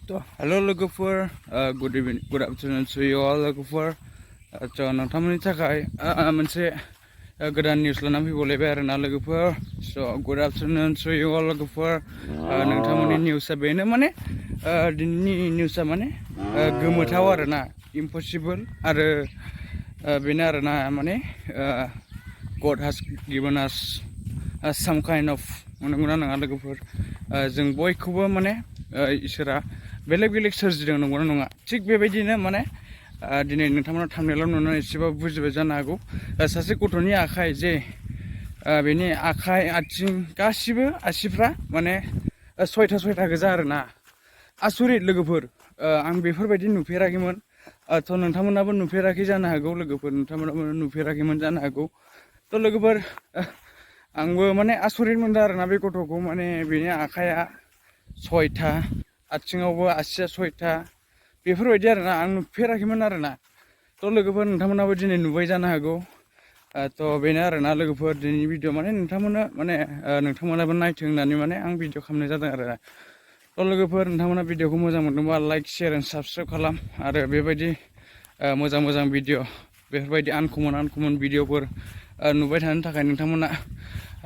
Hello logofer, good evening, good afternoon to you all logofer. नोंथांमोननि थाखाय मोनसे गोदान निउस लानानै फैबावलायबाय आरोना लोगोफोर. Good afternoon to you all लोगोफोर. नोंथांमोननि निउसआ बेनो माने दिनैनि निउसआ माने गोमोथाव आरोना, impossible आरो बेनो आरोना माने God has given us some kind of नंगौना नङा लोगोफोर, जों बयखौबो माने इसोरा बेलेग बेलेग सोरजिदों नंगौना नङा. थिग बेबायदिनो माने दिनै नोंथांमोना थांनायल' नुनानै एसेबाबो बुजिबाय जानो हागौ. सासे गथ'नि आखाइ जे बेनि आखाइ आथिं गासिबो आसिफ्रा माने सयथा गोजा आरोना. आसरित लोगोफोर, आं बेफोरबायदि नुफेराखैमोन. नोंथांमोनाबो नुफेराखै जानो हागौ लोगोफोर, नोंथांमोनाबो नुफेराखैमोन जानो हागौ. लोगोफोर, आंबो माने आसरित मोनदों आरोना बे गथ'खौ. माने बेनि आखाइया सयथा, आथिङावबो आसिया सयथा, बेफोरबायदि आरोना. आं नुफेराखैमोन आरोना. लोगोफोर, नोंथांमोनाबो दिनै नुबाय जानो हागौ. बेनो आरोना लोगोफोर, दिनैनि भिडिअ माने नोंथांमोनाबो नायथों होननानै माने आं भिडिअ खालामनाय जादों आरोना. लोगोफोर, नोंथांमोना भिडिअखौ मोजां मोनदोंबा लाइक, शेयार एन्ड साबस्क्राइब खालाम. आरो बेबायदि मोजां भिडिअ, बेफोरबायदि आनकमन भिडिअफोर नुबाय थानो थाखाय नोंथांमोना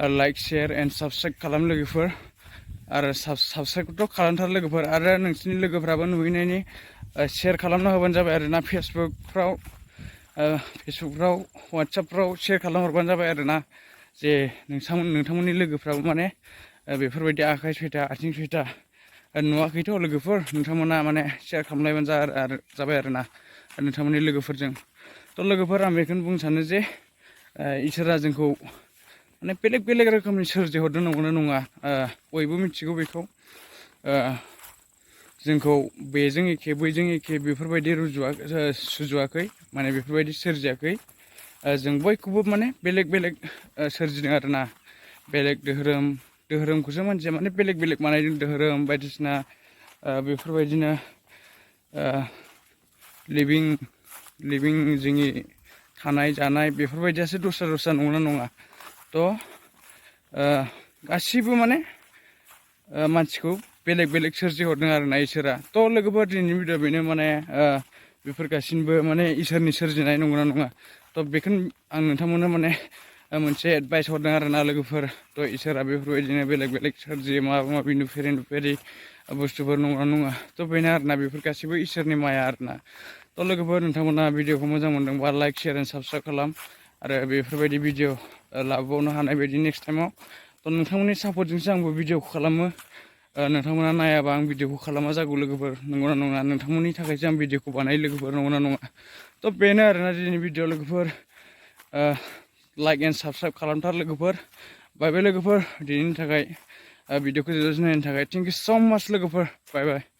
लाइक, शेयार एन्ड साबस्क्राइब खालाम लोगोफोर. आरो साबस्क्राइबथ' खालामथार लोगोफोर. आरो नोंसिनि लोगोफ्राबो नुहैनायनि शेयार खालामना होबानो जाबाय आरोना. फेसबुकफ्राव, वाट्सएपफ्राव शेयार खालामहरबानो जाबाय आरोना. जे नोंथांमोननि लोगोफ्राबो माने बेफोरबायदि आखाइ सयथा, आथिं सयथा नुवाखैथ' लोगोफोर, नोंथांमोना माने शेयार खालामलायबानो जाबाय आरोना नोंथांमोननि लोगोफोरजों. लोगोफोर, आं बेखौनो बुंनो सानो जे इसोरा जोंखौ माने बेलेग रोखोमनि सोरजिहरदों नंगौना नङा. बयबो मिथिगौ बेखौ. जोंखौ बेजों एखे बैजों एखे बेफोरबायदि सुजुवाखै, माने बेफोरबायदि सोरजियाखै. जों बयखौबो माने बेलेग सोरजिदों आरोना. बेलेग दोहोरोमखौसो मानसिया माने बेलेग बानायदों. दोहोरोम बायदिसिना बेफोरबायदिनो लिभिं जोंनि थानाय जानाय बेफोरबायदियासो दस्रा नंगौना नङा. गासिबो माने मानसिखौ बेलेग सोरजिहरदों आरोना इसोरा. लोगोफोर, दिनैनि भिडिअ बेनो माने बेफोर गासिबो माने इसोरनि सोरजिनाय नंगौना नङा. बेखौनो आं नोंथांमोननो माने मोनसे एडभाइस हरदों आरोना लोगोफोर. इसोरा बेफोरबायदिनो बेलेग सोरजियो, माबा नुफेरै बुस्थुफोर नंगौना नङा. बेनो आरोना, बेफोर गासिबो इसोरनि माया आरोना. लोगोफोर, नोंथांमोना भिडिअखौ मोजां मोनदोंबा लाइक, शेयार एन्ड साबस्क्राइब खालाम. आरो बेफोरबायदि भिडिअ लाबोबावनो हानाय बायदि नेक्स्ट टाइमाव. नोंथांमोननि सापर्टजोंसो आंबो भिडिअखौ खालामो. नोंथांमोना नायाबा आं भिडिअखौ खालामा जागौ लोगोफोर, नंगौना नङा. नोंथांमोननि थाखायसो आं भिडिअखौ बानायो लोगोफोर, नंगौना नङा. बेनो आरोना दिनैनि भिडिअ लोगोफोर. लाइक एन्ड साबस्क्राइब खालामथार लोगोफोर. बाय लोगोफोर, दिनैनि थाखाय भिडिअखौ जोबजासिम नायनो थाखाय थेंक इउ स' माच लोगोफोर. बाय.